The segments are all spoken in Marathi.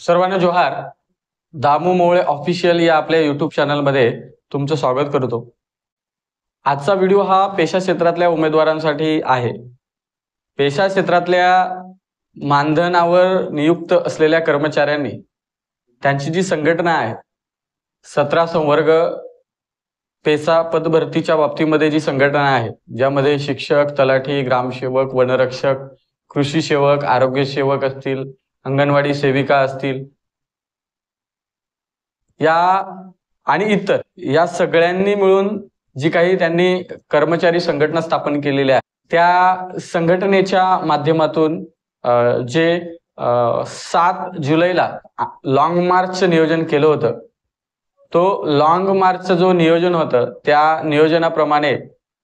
सर्वांना जोहार. दामू मोळे ऑफिशियल या आपल्या यूट्यूब चॅनलमध्ये तुमचं स्वागत करतो. आजचा व्हिडिओ हा पेशा क्षेत्रातल्या उमेदवारांसाठी आहे. पेशा क्षेत्रातल्या मानधनावर नियुक्त असलेल्या कर्मचाऱ्यांनी त्यांची जी संघटना आहे 17 संवर्ग पेशा पदभरतीच्या बाबतीमध्ये जी संघटना आहे, ज्यामध्ये शिक्षक, तलाठी, ग्रामसेवक, वनरक्षक, कृषी सेवक, आरोग्य सेवक असतील, अंगणवाडी सेविका असतील, या आणि इतर या सगळ्यांनी मिळून जी काही त्यांनी कर्मचारी संघटना स्थापन केलेल्या आहे, त्या संघटनेच्या माध्यमातून जे 7 जुलैला लॉंग मार्चचं नियोजन केलं होतं, तो लॉंग मार्चचं जो नियोजन होतं त्या नियोजनाप्रमाणे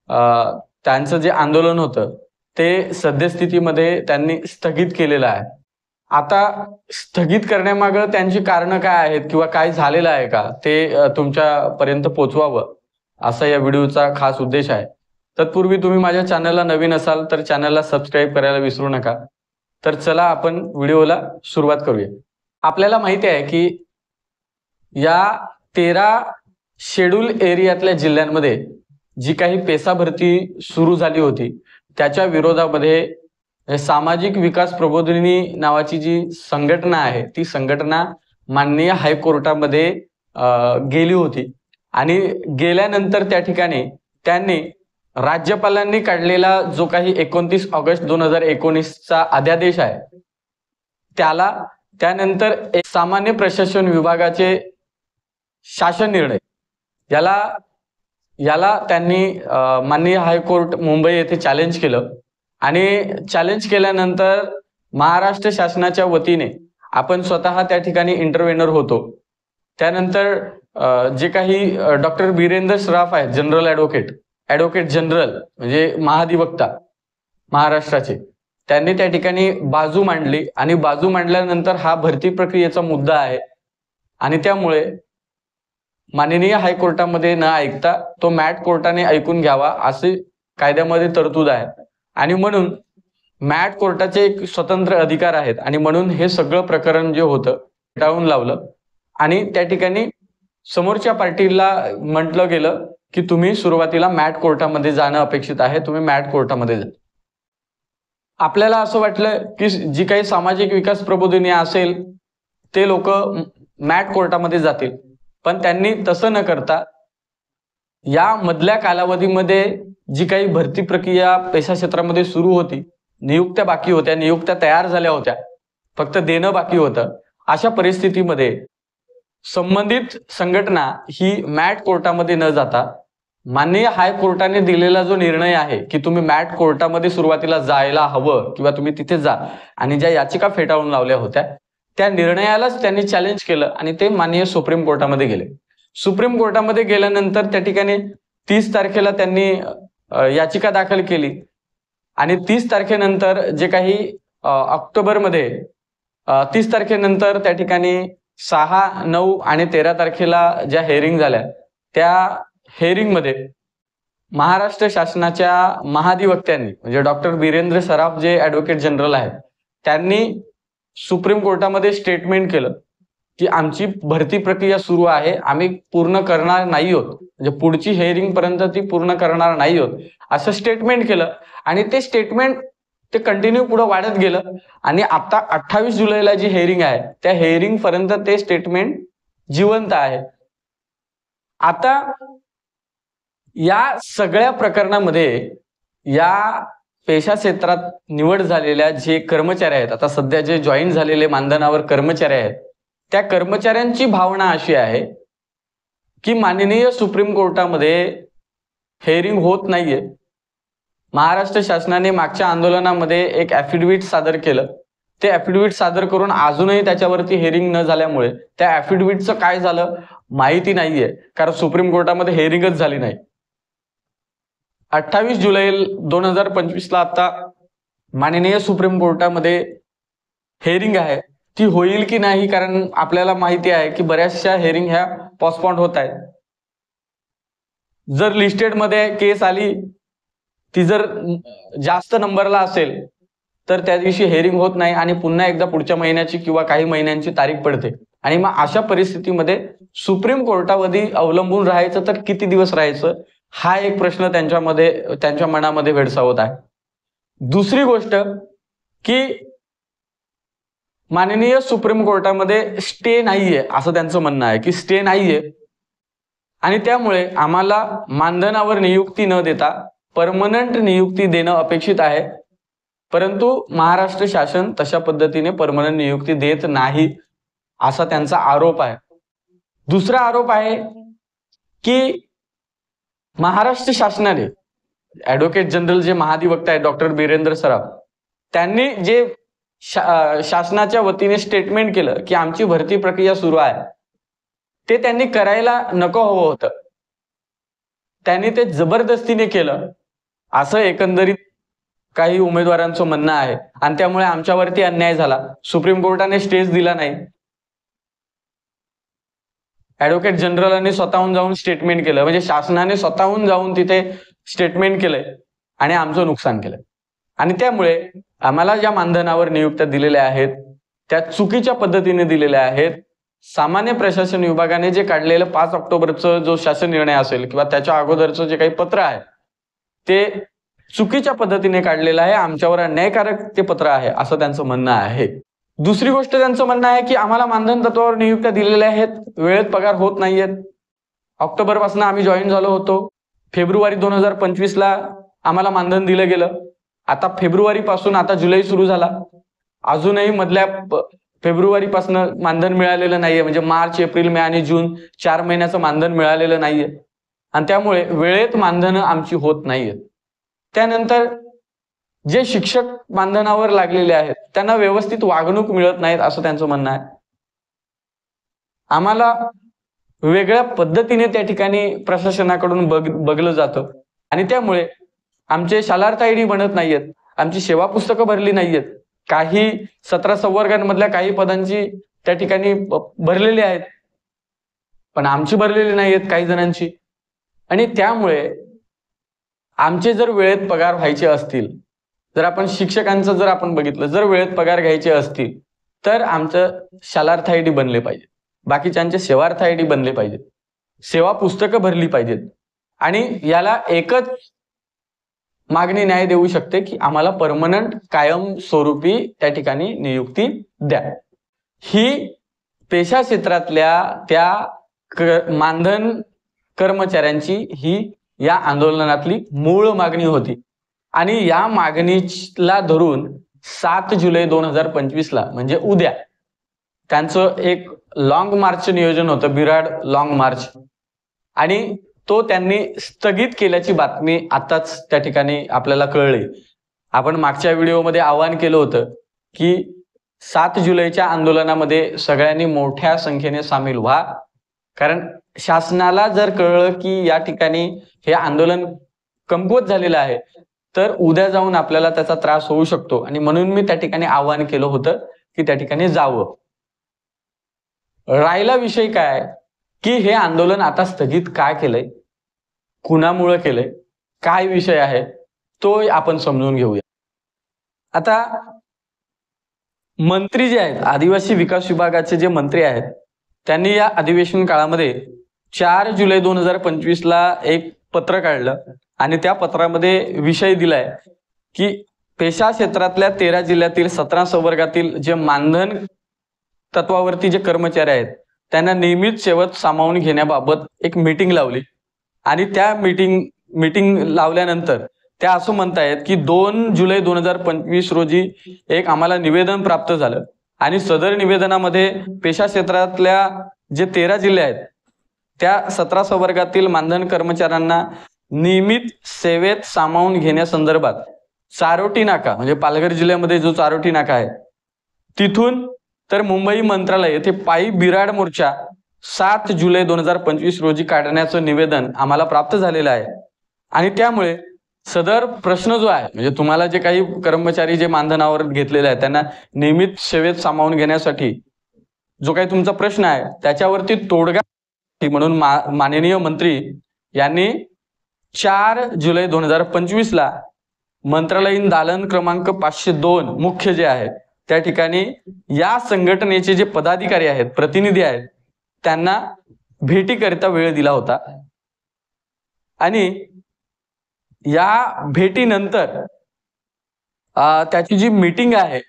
त्यांचं जे आंदोलन होतं ते सद्यस्थितीमध्ये त्यांनी स्थगित केलेलं आहे. आता स्थगित करण्यामागं त्यांची कारणं काय आहेत किंवा काय झालेलं आहे का ते तुमच्यापर्यंत पोचवावं असा या व्हिडिओचा खास उद्देश आहे. तत्पूर्वी तुम्ही माझ्या चॅनलला नवीन असाल तर चॅनलला सबस्क्राईब करायला विसरू नका. तर चला आपण व्हिडिओला सुरुवात करूया. आपल्याला माहिती आहे की या 13 शेड्यूल एरियातल्या जिल्ह्यांमध्ये जी काही पेशा भरती सुरू झाली होती त्याच्या विरोधामध्ये सामाजिक विकास प्रबोधिनी नावाची जी संघटना आहे ती संघटना माननीय हायकोर्टामध्ये गेली होती आणि गेल्यानंतर त्या ठिकाणी त्यांनी राज्यपालांनी काढलेला जो काही 29 ऑगस्ट 2019चा अध्यादेश आहे त्याला त्यानंतर एक सामान्य प्रशासन विभागाचे शासन निर्णय याला त्यांनी माननीय हायकोर्ट मुंबई येथे चॅलेंज केलं आणि चॅलेंज केल्यानंतर महाराष्ट्र शासनाच्या वतीने आपण स्वतः त्या ठिकाणी इंटरव्हेनर होतो. त्यानंतर जे काही डॉक्टर वीरेंद्र सराफ आहेत, जनरल ॲडव्होकेट जनरल म्हणजे महाधिवक्ता महाराष्ट्राचे, त्यांनी त्या ठिकाणी बाजू मांडली आणि बाजू मांडल्यानंतर हा भरती प्रक्रियेचा मुद्दा आहे आणि त्यामुळे माननीय हायकोर्टामध्ये न ऐकता तो मॅट कोर्टाने ऐकून घ्यावा असे कायद्यामध्ये तरतूद आहे आणि म्हणून मॅट कोर्टाचे एक स्वतंत्र अधिकार आहेत आणि म्हणून हे सगळं प्रकरण जे होतं टाळून लावलं आणि त्या ठिकाणी समोरच्या पार्टीला म्हटलं गेलं की तुम्ही सुरुवातीला मॅट कोर्टामध्ये जाणं अपेक्षित आहे, तुम्ही मॅट कोर्टामध्ये जा. आपल्याला असं वाटलं की जी काही सामाजिक विकास प्रबोधिनी असेल ते लोक मॅट कोर्टामध्ये जातील, पण त्यांनी तसं न करता या मधल्या कालावधीमध्ये जी काही भरती प्रक्रिया पेशा क्षेत्रामध्ये सुरू होती, नियुक्त्या बाकी होत्या, नियुक्त्या तयार झाल्या होत्या, फक्त देणं बाकी होतं. अशा परिस्थितीमध्ये संबंधित संघटना ही मॅट कोर्टामध्ये न जाता माननीय हायकोर्टाने दिलेला जो निर्णय आहे की तुम्ही मॅट कोर्टामध्ये सुरुवातीला जायला हवं किंवा तुम्ही तिथे जा आणि ज्या याचिका फेटाळून लावल्या होत्या त्या निर्णयालाच त्यांनी चॅलेंज केलं आणि ते माननीय सुप्रीम कोर्टामध्ये गेले. सुप्रीम कोर्टामध्ये गेल्यानंतर त्या ठिकाणी 30 तारखेला त्यांनी याचिका दाखल केली आणि 30 तारखेनंतर जे काही ऑक्टोबरमध्ये 30 तारखेनंतर त्या ठिकाणी 6, 9 आणि 13 तारखेला ज्या हेअरिंग झाल्या त्या हेअरिंगमध्ये महाराष्ट्र शासनाच्या महाधिवक्त्यांनी म्हणजे डॉक्टर वीरेंद्र सराफ जे ॲडव्होकेट जनरल आहेत त्यांनी सुप्रीम कोर्टामध्ये स्टेटमेंट केलं की आमची भरती प्रक्रिया सुरू आहे, आम्ही पूर्ण करणार नाही आहोत, म्हणजे पुढची हेअरिंग पर्यंत ती पूर्ण करणार नाही आहोत असं स्टेटमेंट केलं आणि ते स्टेटमेंट ते कंटिन्यू पुढे वाढत गेलं आणि आता 28 जुलैला जी हेअरिंग आहे त्या हेअरिंग पर्यंत ते स्टेटमेंट जिवंत आहे. आता या सगळ्या प्रकरणामध्ये या पेशा क्षेत्रात निवड झालेल्या जे कर्मचारी आहेत, आता सध्या जे जॉईन झालेले मानधनावर कर्मचारी आहेत, त्या कर्मचाऱ्यांची भावना अशी आहे की माननीय सुप्रीम कोर्टामध्ये हेअरिंग होत नाहीये. महाराष्ट्र शासनाने मागच्या आंदोलनामध्ये एक ॲफिडेव्हिट सादर केलं, ते ॲफिडेव्हिट सादर करून अजूनही त्याच्यावरती हेअरिंग न झाल्यामुळे त्या ॲफिडेव्हिटचं काय झालं माहिती नाहीये, कारण सुप्रीम कोर्टामध्ये हेअरिंगच झाली नाही. 28 जुलै 2025ला आता माननीय सुप्रीम कोर्टामध्ये हेअरिंग आहे, ती होईल की नाही, कारण आपल्याला माहिती आहे की बऱ्याचशा हेअरिंग ह्या पोस्टपोन्ड होत आहेत. जर लिस्टेड मध्ये केस आली, ती जर जास्त नंबरला असेल तर त्या दिवशी हेअरिंग होत नाही आणि पुन्हा एकदा पुढच्या महिन्याची किंवा काही महिन्यांची तारीख पडते. आणि मग अशा परिस्थितीमध्ये सुप्रीम कोर्टावरती अवलंबून राहायचं तर किती दिवस राहायचं, हा एक प्रश्न त्यांच्या मनामध्ये भेडसावत आहे. दुसरी गोष्ट की माननीय सुप्रीम कोर्टामध्ये स्टे नाहीये असं त्यांचं म्हणणं आहे, की स्टे नाहीये आणि त्यामुळे आम्हाला मानधनावर नियुक्ती न देता परमनंट नियुक्ती देणं अपेक्षित आहे. परंतु महाराष्ट्र शासन तशा पद्धतीने परमनंट नियुक्ती देत नाही असा त्यांचा आरोप आहे. दुसरा आरोप आहे की महाराष्ट्र शासनाने ऍडव्होकेट जनरल जे महाधिवक्ता आहेत डॉक्टर बीरेंद्र सराफ, त्यांनी जे शासनाच्या वतीने स्टेटमेंट केलं की आमची भरती प्रक्रिया सुरू आहे, ते त्यांनी करायला नको हवं होतं. त्यांनी ते जबरदस्तीने केलं असं एकंदरीत काही उमेदवारांचं म्हणणं आहे आणि त्यामुळे आमच्यावरती अन्याय झाला. सुप्रीम कोर्टाने स्टेज दिला नाही. ऍडव्होकेट जनरलांनी स्वतःहून जाऊन स्टेटमेंट केलं, म्हणजे शासनाने स्वतःहून जाऊन तिथे स्टेटमेंट केलंय आणि आमचं नुकसान केलंय. आणि त्यामुळे आम्हाला ज्या मानधनावर नियुक्त्या दिलेल्या आहेत त्या चुकीच्या पद्धतीने दिलेल्या आहेत. सामान्य प्रशासन विभागाने जे काढलेलं 5 ऑक्टोबरचं जो शासन निर्णय असेल किंवा त्याच्या अगोदरचं जे काही पत्र आहे ते चुकीच्या पद्धतीने काढलेलं आहे. आमच्यावर अन्यायकारक ते पत्र आहे असं त्यांचं म्हणणं आहे. दुसरी गोष्ट त्यांचं म्हणणं आहे की आम्हाला मानधन तत्वावर नियुक्त्या दिलेल्या आहेत, वेळेत पगार होत नाहीयेत. ऑक्टोबर पासून आम्ही जॉईन झालो होतो. फेब्रुवारी 2025ला आम्हाला मानधन दिलं गेलं. आता फेब्रुवारी पासून आता जुलै सुरू झाला, अजूनही मधल्या फेब्रुवारी पासून मानधन मिळालेलं नाहीये. म्हणजे मार्च, एप्रिल, मे आणि जून 4 महिन्याचं मानधन मिळालेलं नाहीये आणि त्यामुळे वेळेत मानधनं आमची होत नाहीयेत. त्यानंतर जे शिक्षक मानधनावर लागलेले आहेत त्यांना व्यवस्थित वागणूक मिळत नाहीत असं त्यांचं म्हणणं आहे. आम्हाला वेगळ्या पद्धतीने त्या ठिकाणी प्रशासनाकडून बघलं जातं आणि त्यामुळे आमचे शालार्थ आयडी बनत नाहीयेत, आमची सेवा पुस्तकं भरली नाहीयेत. काही 17 संवर्गांमधल्या काही पदांची त्या ठिकाणी भरलेली आहेत पण आमची भरलेली नाहीयेत काही जणांची. आणि त्यामुळे आमचे जर वेळेत पगार व्हायचे असतील, जर आपण शिक्षकांचं जर आपण बघितलं, जर वेळेत पगार घ्यायचे असतील तर आमचं शालार्थ आयडी बनले पाहिजे, बाकीच्यांचे सेवार्थ आयडी बनले पाहिजेत, सेवा पुस्तकं भरली पाहिजेत. आणि याला एकच मागणी न्याय देऊ शकते की आम्हाला परमनंट कायम स्वरूपी त्या ठिकाणी नियुक्ती द्या. ही पेशा क्षेत्रातल्या त्या मानधन कर्मचाऱ्यांची ही या आंदोलनातली मूळ मागणी होती. आणि या मागणीला धरून 7 जुलै 2025ला म्हणजे उद्या त्यांचं एक लॉंग मार्चचं नियोजन होतं, बिराड लॉंग मार्च, आणि तो त्यांनी स्थगित केल्याची बातमी आताच त्या ठिकाणी आपल्याला कळली. आपण मागच्या व्हिडिओमध्ये आवाहन केलं होतं की 7 जुलैच्या आंदोलनामध्ये सगळ्यांनी मोठ्या संख्येने सामील व्हा, कारण शासनाला जर कळलं की या ठिकाणी हे आंदोलन कमकुवत झालेलं आहे तर उद्या जाऊन आपल्याला त्याचा त्रास होऊ शकतो. आणि म्हणून मी त्या ठिकाणी आवाहन केलं होतं की त्या ठिकाणी जावं. राहिला विषय काय की हे आंदोलन आता स्थगित का केलंय, कुणामुळे केलंय, काय विषय आहे तो आपण समजून घेऊया. आता मंत्री जे आहेत, आदिवासी विकास विभागाचे जे मंत्री आहेत, त्यांनी या अधिवेशन काळामध्ये 4 जुलै 2025ला एक पत्र काढलं आणि त्या पत्रामध्ये विषय दिलाय की पेशा क्षेत्रातल्या 13 जिल्ह्यातील 17 संवर्गातील जे मानधन तत्वावरती जे कर्मचारी आहेत त्यांना नियमित सेवेत सामावून घेण्याबाबत एक मीटिंग लावली. आणि त्या मीटिंग लावल्यानंतर त्या असं म्हणतायत की 2 जुलै 2025 रोजी एक आम्हाला निवेदन प्राप्त झालं आणि सदर निवेदनामध्ये पेशा क्षेत्रातल्या जे 13 जिल्हे आहेत त्या 17 संवर्गातील मानधन कर्मचाऱ्यांना नियमित सेवेत सामावून घेण्यासंदर्भात चारोटी नाका, म्हणजे पालघर जिल्ह्यामध्ये जो चारोटी नाका आहे तिथून तर मुंबई मंत्रालय येथे पायी बिराड मोर्चा 7 जुलै 2025 रोजी काढण्याचं निवेदन आम्हाला प्राप्त झालेलं आहे. आणि त्यामुळे सदर प्रश्न जो आहे, म्हणजे तुम्हाला जे काही कर्मचारी जे मानधनावर घेतलेले आहेत त्यांना नियमित सेवेत सामावून घेण्यासाठी जो काही तुमचा प्रश्न आहे त्याच्यावरती तोडगा म्हणून माननीय मंत्री यांनी 4 जुलै 2025ला मंत्रालयीन दालन क्रमांक 502 मुख्य जे आहे त्या ठिकाणी या संघटनेचे जे पदाधिकारी आहेत, प्रतिनिधी आहेत, त्यांना भेटीकरिता वेळ दिला होता आणि या भेटीनंतर त्याची जी मीटिंग आहे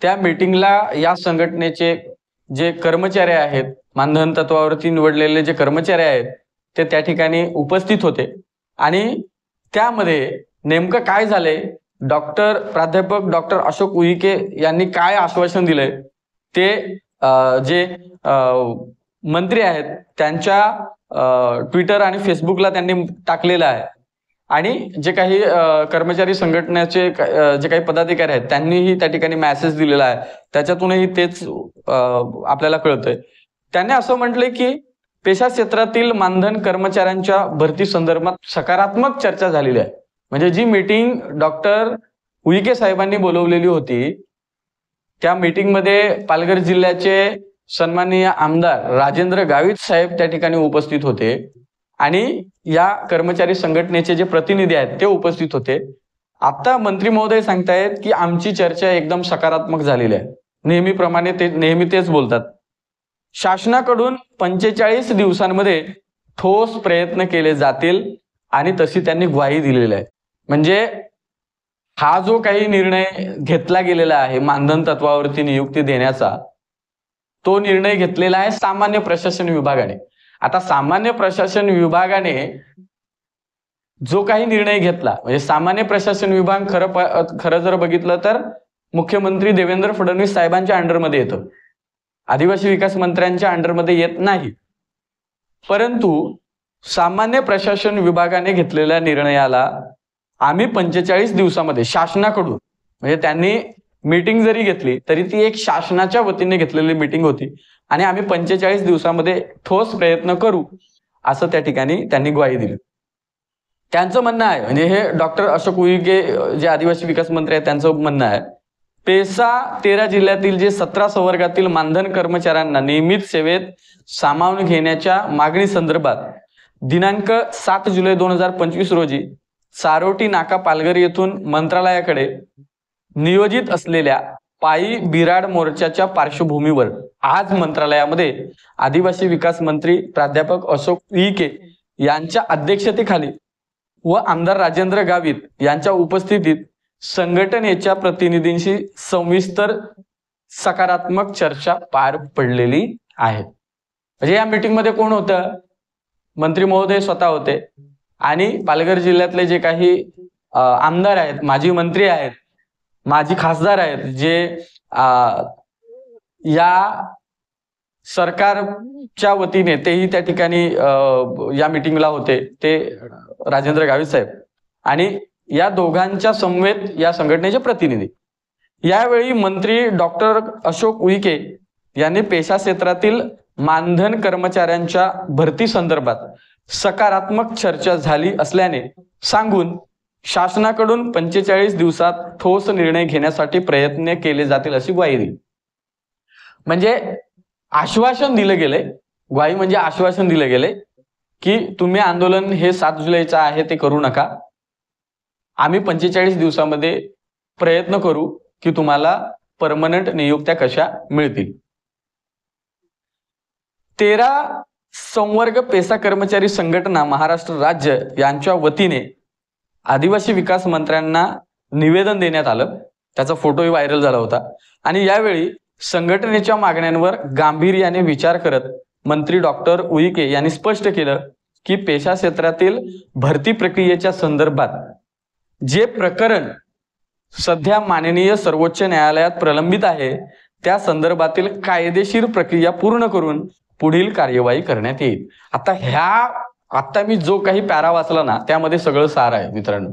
त्या मीटिंगला या संघटनेचे जे कर्मचारी आहेत, मानधन तत्वावरती निवडलेले जे कर्मचारी आहेत ते त्या ठिकाणी उपस्थित होते आणि त्यामध्ये नेमकं काय झालंय, प्राध्यापक डॉक्टर अशोक उईके यांनी काय आश्वासन दिलंय ते जे मंत्री आहेत त्यांच्या ट्विटर आणि फेसबुकला त्यांनी टाकलेलं आहे आणि जे काही कर्मचारी संघटनेचे जे काही पदाधिकारी आहेत त्यांनीही त्या ठिकाणी मेसेज दिलेला आहे, त्याच्यातूनही तेच आपल्याला कळतंय. त्यांनी असं म्हटलंय की पेशा क्षेत्रातील मानधन कर्मचाऱ्यांच्या भरती संदर्भात सकारात्मक चर्चा झालेली आहे. म्हणजे जी मीटिंग डॉक्टर उईके साहेबांनी बोलवलेली होती त्या मीटिंगमध्ये पालघर जिल्ह्याचे सन्माननीय आमदार राजेंद्र गावित साहेब त्या ठिकाणी उपस्थित होते आणि या कर्मचारी संघटनेचे जे प्रतिनिधी आहेत ते उपस्थित होते. आता मंत्री महोदय सांगतायत की आमची चर्चा एकदम सकारात्मक झालेली आहे. नेहमीप्रमाणे ते नेहमी तेच बोलतात. शासनाकडून 45 दिवसांमध्ये ठोस प्रयत्न केले जातील आणि तशी त्यांनी ग्वाही दिलेली आहे. म्हणजे हा जो काही निर्णय घेतला गेलेला आहे मानधन तत्वावरती नियुक्ती देण्याचा, तो निर्णय घेतलेला आहे सामान्य प्रशासन विभागाने. आता सामान्य प्रशासन विभागाने जो काही निर्णय घेतला, म्हणजे सामान्य प्रशासन विभाग खरं जर बघितलं तर मुख्यमंत्री देवेंद्र फडणवीस साहेबांच्या अंडरमध्ये येतं, आदिवासी विकास मंत्र्यांच्या अंडरमध्ये येत नाही. परंतु सामान्य प्रशासन विभागाने घेतलेल्या निर्णयाला आम्ही 45 दिवसामध्ये शासनाकडून, म्हणजे त्यांनी मीटिंग जरी घेतली तरी ती एक शासनाच्या वतीने घेतलेली मीटिंग होती आणि आम्ही 45 दिवसामध्ये ठोस प्रयत्न करू असं त्या ठिकाणी त्यांनी ग्वाही दिली. त्यांचं म्हणणं आहे, म्हणजे हे डॉक्टर अशोक उईके जे आदिवासी विकास मंत्री आहेत त्यांचं म्हणणं आहे, पेसा 13 जिल्ह्यातील जे 17 संवर्गातील मानधन कर्मचाऱ्यांना नियमित सेवेत सामावून घेण्याच्या मागणी संदर्भात दिनांक 7 जुलै 2025 रोजी सारोटी नाका पालघर येथून मंत्रालयाकडे नियोजित असलेल्या पायी बिराड मोर्चाच्या पार्श्वभूमीवर आज मंत्रालयामध्ये आदिवासी विकास मंत्री प्राध्यापक अशोक उईके यांच्या अध्यक्षतेखाली व आमदार राजेंद्र गावित यांच्या उपस्थितीत संघटनेच्या प्रतिनिधींशी सविस्तर सकारात्मक चर्चा पार पडलेली आहे. म्हणजे या मीटिंग मध्ये कोण होतं? मंत्री महोदय स्वतः होते आणि पालघर जिल्ह्यातले जे काही आमदार आहेत, माजी मंत्री आहेत, माजी खासदार आहेत, जे या सरकारच्या वतीने तेही त्या ठिकाणी या मीटिंगला होते, ते राजेंद्र गावित साहेब आणि या दोघांच्या समवेत या संघटनेचे प्रतिनिधी. यावेळी मंत्री डॉक्टर अशोक उईके यांनी पेशा क्षेत्रातील मानधन कर्मचाऱ्यांच्या भरती संदर्भात सकारात्मक चर्चा झाली असल्याने सांगून शासनाकडून 45 दिवसात ठोस निर्णय घेण्यासाठी प्रयत्न केले जातील अशी ग्वाही दिली. म्हणजे आश्वासन दिलं गेलंय, ग्वाही म्हणजे आश्वासन दिलं गेलंय की तुम्ही आंदोलन हे 7 जुलैचं आहे ते करू नका, आम्ही 45 दिवसामध्ये प्रयत्न करू की तुम्हाला परमनंट नियुक्त्या कशा मिळतील. 13 संवर्ग पेसा कर्मचारी संघटना महाराष्ट्र राज्य यांच्या वतीने आदिवासी विकास मंत्र्यांना निवेदन देण्यात आलं, त्याचा फोटोही व्हायरल झाला होता आणि यावेळी संघटनेच्या मागण्यांवर गांभीर्याने विचार करत मंत्री डॉक्टर उईके यांनी स्पष्ट केलं की पेशा क्षेत्रातील भरती प्रक्रियेच्या संदर्भात जे प्रकरण सध्या माननीय सर्वोच्च न्यायालयात प्रलंबित आहे त्या संदर्भातील कायदेशीर प्रक्रिया पूर्ण करून पुढील कार्यवाही करण्यात येईल. आता मी जो काही पॅरा वाचला ना त्यामध्ये सगळं सार आहे मित्रांनो.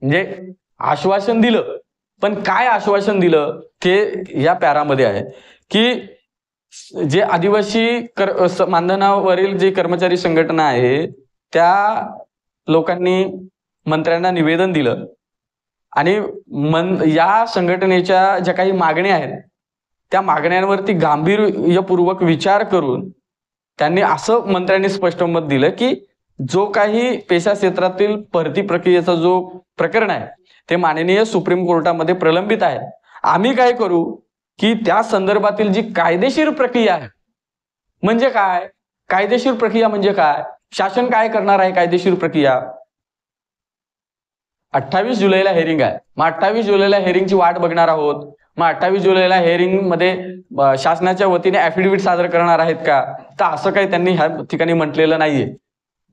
म्हणजे आश्वासन दिलं, पण काय आश्वासन दिलं ते या पॅरामध्ये आहे की जे आदिवासी मानधनावरील जे कर्मचारी संघटना आहे त्या लोकांनी मंत्र्यांना निवेदन दिलं आणि या संघटनेच्या ज्या काही मागण्या आहेत त्या मागण्यांवरती गांभीर्यपूर्वक विचार करून त्यांनी असं मंत्र्यांनी स्पष्ट मत दिलं की जो काही पेशा क्षेत्रातील भरती प्रक्रियेचा जो प्रकरण आहे ते माननीय सुप्रीम कोर्टामध्ये प्रलंबित आहे. आम्ही काय करू की त्या संदर्भातील जी कायदेशीर प्रक्रिया आहे, म्हणजे काय कायदेशीर प्रक्रिया म्हणजे काय, शासन काय करणार आहे कायदेशीर प्रक्रिया. 28 जुलैला हेरिंग आहे, मग 28 जुलैला हेरिंगची वाट बघणार आहोत. मग 28 जुलैला हेरिंग मध्ये शासनाच्या वतीने ऍफिडेव्हिट सादर करणार आहेत का, तर असं काही त्यांनी ह्या ठिकाणी म्हटलेलं नाहीये.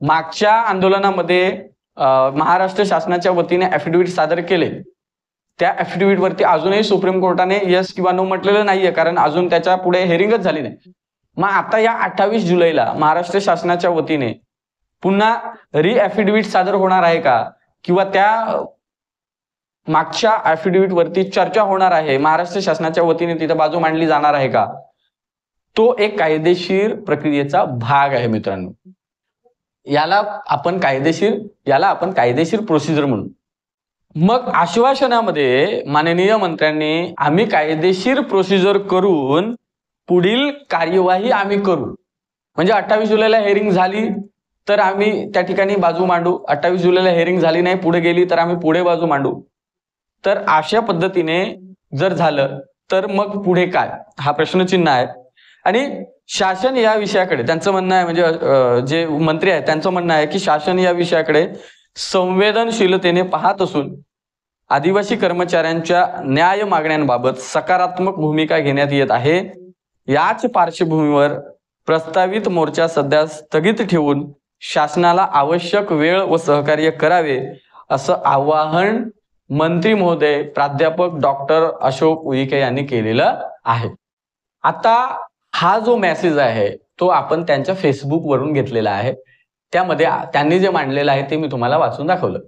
मागच्या आंदोलनामध्ये महाराष्ट्र शासनाच्या वतीने ऍफिडेव्हिट सादर केले, त्या ऍफिडेव्हिट वरती अजूनही सुप्रीम कोर्टाने यस किंवा नो म्हटलेलं नाहीये, कारण अजून त्याच्या पुढे हेरिंगच झाली नाही. मग आता या 28 जुलैला महाराष्ट्र शासनाच्या वतीने पुन्हा री ऍफिडेव्हिट सादर होणार आहे का, किंवा त्या मागच्या ऍफिडेव्हिट वरती चर्चा होणार आहे, महाराष्ट्र शासनाच्या वतीने तिथे बाजू मांडली जाणार आहे का, तो एक कायदेशीर प्रक्रियेचा भाग आहे मित्रांनो. याला आपण कायदेशीर प्रोसिजर म्हणू. मग आश्वासनामध्ये माननीय मंत्र्यांनी आम्ही कायदेशीर प्रोसिजर करून पुढील कार्यवाही आम्ही करू, म्हणजे 28 जुलैला हेरिंग झाली तर आम्ही त्या ठिकाणी बाजू मांडू, 28 जुलैला हेरिंग झाली नाही पुढे गेली तर आम्ही पुढे बाजू मांडू. तर अशा पद्धतीने जर झालं तर मग पुढे काय, हा प्रश्नचिन्ह आहे. आणि शासन या विषयाकडे त्यांचं म्हणणं आहे, म्हणजे जे मंत्री आहेत त्यांचं म्हणणं आहे की शासन या विषयाकडे संवेदनशीलतेने पाहत असून आदिवासी कर्मचाऱ्यांच्या न्याय मागण्यांबाबत सकारात्मक भूमिका घेण्यात येत आहे. याच पार्श्वभूमीवर प्रस्तावित मोर्चा सध्या स्थगित ठेवून शासनाला आवश्यक वेळ व सहकार्य करावे असं आवाहन मंत्री महोदय प्राध्यापक डॉक्टर अशोक उईके यांनी केलेलं आहे. आता हा जो मेसेज आहे तो आपण त्यांच्या फेसबुक वरून घेतलेला आहे. त्यामध्ये त्यांनी जे मांडलेलं आहे ते मी तुम्हाला वाचून दाखवलं.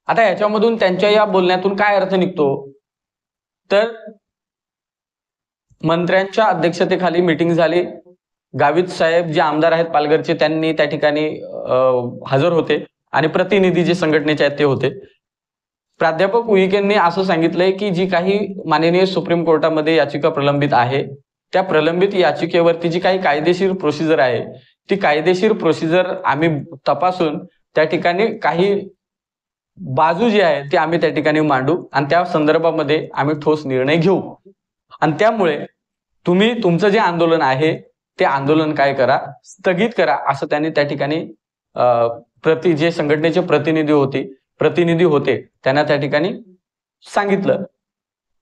आता याच्यामधून त्यांच्या या बोलण्यातून काय अर्थ निघतो, तर मंत्र्यांच्या अध्यक्षतेखाली मीटिंग झाली, गावित साहेब जे आमदार आहेत पालघरचे त्यांनी त्या ठिकाणी हजर होते आणि प्रतिनिधी जे संघटनेचे आहेत ते होते. प्राध्यापक उईकेंनी असं सांगितलंय की जी काही माननीय सुप्रीम कोर्टामध्ये याचिका प्रलंबित आहे त्या प्रलंबित याचिकेवरती जी काही कायदेशीर प्रोसिजर आहे ती कायदेशीर प्रोसिजर आम्ही तपासून त्या ठिकाणी काही बाजू जी आहे ती आम्ही त्या ठिकाणी मांडू आणि त्या संदर्भामध्ये आम्ही ठोस निर्णय घेऊ. आणि त्यामुळे तुम्ही तुमचं जे आंदोलन आहे ते आंदोलन काय करा, स्थगित करा, असं त्यांनी त्या ठिकाणी जे संघटनेचे प्रतिनिधी होते त्यांना त्या ठिकाणी सांगितलं.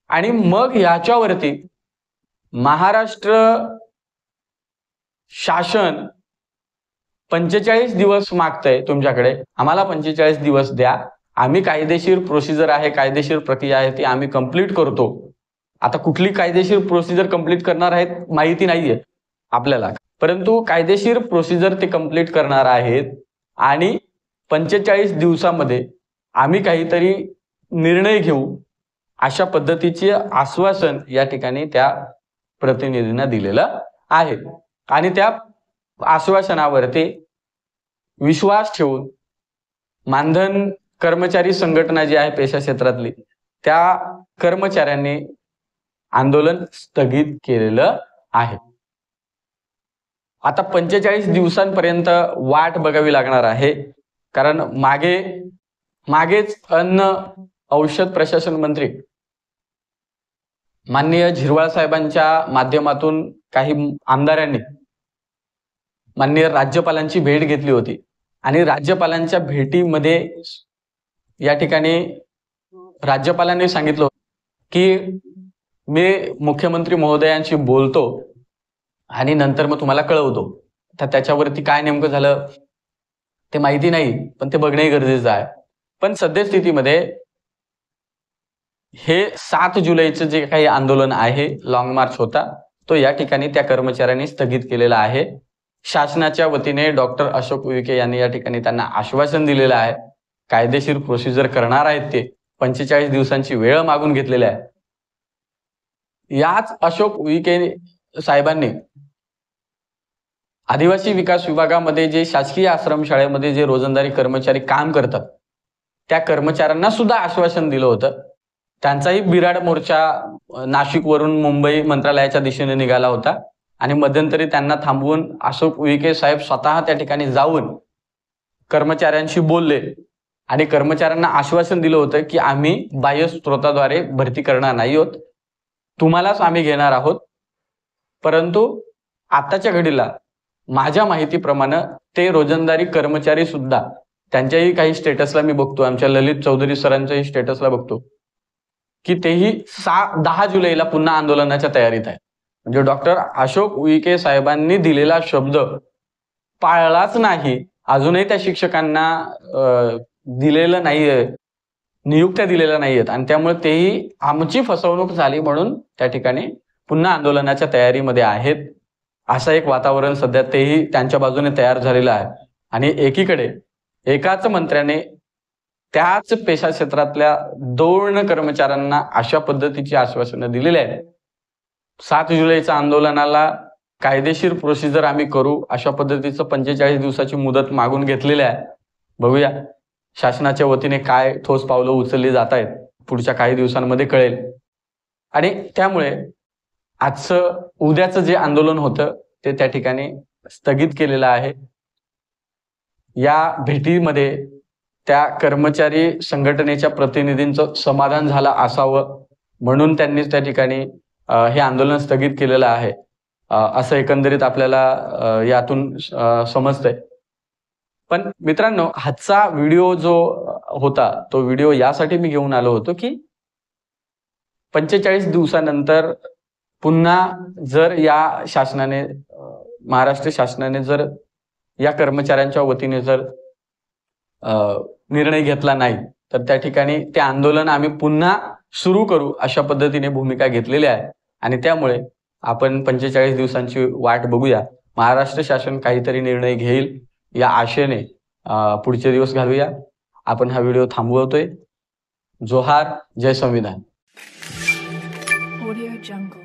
आणि मग याच्यावरती महाराष्ट्र शासन 45 दिवस मागतंय तुमच्याकडे, आम्हाला 45 दिवस द्या, आम्ही कायदेशीर प्रोसिजर आहे, कायदेशीर प्रक्रिया आहे ती आम्ही कंप्लीट करतो. आता कुठली कायदेशीर प्रोसिजर कंप्लीट करणार आहेत माहिती नाहीये आपल्याला, परंतु कायदेशीर प्रोसिजर ते कंप्लीट करणार आहेत आणि 45 दिवसामध्ये आम्ही काहीतरी निर्णय घेऊ अशा पद्धतीचे आश्वासन या ठिकाणी त्या प्रतिनिधींना दिलेलं आहे. आणि त्या आश्वासनावरती विश्वास ठेवून मानधन कर्मचारी संघटना जी आहे पेशा क्षेत्रातली त्या कर्मचाऱ्यांनी आंदोलन स्थगित केलेलं आहे. आता 45 दिवसांपर्यंत वाट बघावी लागणार आहे, कारण मागेच अन्न औषध प्रशासन मंत्री माननीय झिरवाळ साहेबांच्या माध्यमातून काही आमदारांनी माननीय राज्यपालांची भेट घेतली होती आणि राज्यपालांच्या भेटीमध्ये या ठिकाणी राज्यपालांनी सांगितलं की मी मुख्यमंत्री महोदयांशी बोलतो आणि नंतर मग तुम्हाला कळवतो. तर त्याच्यावरती काय नेमकं झालं ते माहिती नाही, पण ते बघणे गरजेचं आहे. पण सद्यस्थितीमध्ये हे 7 जुलैचं जे काही आंदोलन आहे, लॉंग मार्च होता, तो या ठिकाणी त्या कर्मचाऱ्यांनी स्थगित केलेला आहे. शासनाच्या वतीने डॉक्टर अशोक उईके यांनी या ठिकाणी त्यांना आश्वासन दिलेलं आहे, कायदेशीर प्रोसिजर करणार आहेत, ते 45 दिवसांची वेळ मागून घेतलेली आहे. याच अशोक उईके साहेबांनी आदिवासी विकास विभागामध्ये जे शासकीय आश्रमशाळेमध्ये जे रोजंदारी कर्मचारी काम करतात त्या कर्मचाऱ्यांना सुद्धा आश्वासन दिलं होतं. त्यांचाही बिराड मोर्चा नाशिकवरून मुंबई मंत्रालयाच्या दिशेने निघाला होता आणि मध्यंतरी त्यांना थांबवून अशोक उईके साहेब स्वतः त्या ठिकाणी जाऊन कर्मचाऱ्यांशी बोलले आणि कर्मचाऱ्यांना आश्वासन दिलं होतं की आम्ही बाह्य स्रोताद्वारे भरती करणार नाही आहोत, तुम्हालाच आम्ही घेणार आहोत. परंतु आताच्या घडीला माझ्या माहितीप्रमाणे ते रोजंदारी कर्मचारी सुद्धा त्यांच्याही काही स्टेटसला मी बघतो, आमच्या ललित चौधरी सरांच्याही स्टेटसला बघतो की तेही 10 जुलैला पुन्हा आंदोलनाच्या तयारीत आहे. म्हणजे डॉक्टर अशोक उईके साहेबांनी दिलेला शब्द पाळलाच नाही. अजूनही त्या शिक्षकांना दिलेलं नाहीये, नियुक्त्या दिलेल्या नाहीयेत आणि त्यामुळे तेही आमची फसवणूक झाली म्हणून त्या ठिकाणी पुन्हा आंदोलनाच्या तयारीमध्ये आहेत. असं एक वातावरण सध्या तेही त्यांच्या बाजूने तयार झालेलं आहे. आणि एकीकडे एकाच मंत्र्याने त्याच पेशा क्षेत्रातल्या 2 कर्मचाऱ्यांना अशा पद्धतीची आश्वासनं दिलेली आहेत. 7 जुलैच्या आंदोलनाला कायदेशीर प्रोसिजर आम्ही करू अशा पद्धतीचं 45 दिवसाची मुदत मागून घेतलेली आहे. बघूया शासनाच्या वतीने काय ठोस पावलं उचलली जात आहेत, पुढच्या काही दिवसांमध्ये कळेल. आणि त्यामुळे उद्याचं जे आंदोलन होतं ते त्या ठिकाणी स्थगित केलेलं आहे. या भेटीमध्ये त्या कर्मचारी संघटनेच्या प्रतिनिधींचं समाधान झालं असावं म्हणून त्यांनी त्या ठिकाणी हे आंदोलन स्थगित केलेलं आहे, असं एकंदरीत आपल्याला यातून समजतंय. पण मित्रांनो, आजचा व्हिडिओ जो होता तो व्हिडिओ यासाठी मी घेऊन आलो होतो की 45 दिवसानंतर पुन्हा जर या शासनाने, महाराष्ट्र शासनाने जर या कर्मचाऱ्यांच्या वतीने जर निर्णय घेतला नाही तर त्या ठिकाणी ते आंदोलन आम्ही पुन्हा सुरू करू अशा पद्धतीने भूमिका घेतलेली आहे. आणि त्यामुळे आपण 45 दिवसांची वाट बघूया. महाराष्ट्र शासन काहीतरी निर्णय घेईल या आशेने पुढचे दिवस घालूया. आपण हा व्हिडिओ थांबवतोय. जोहार, जय संविधान. Audio Jungle.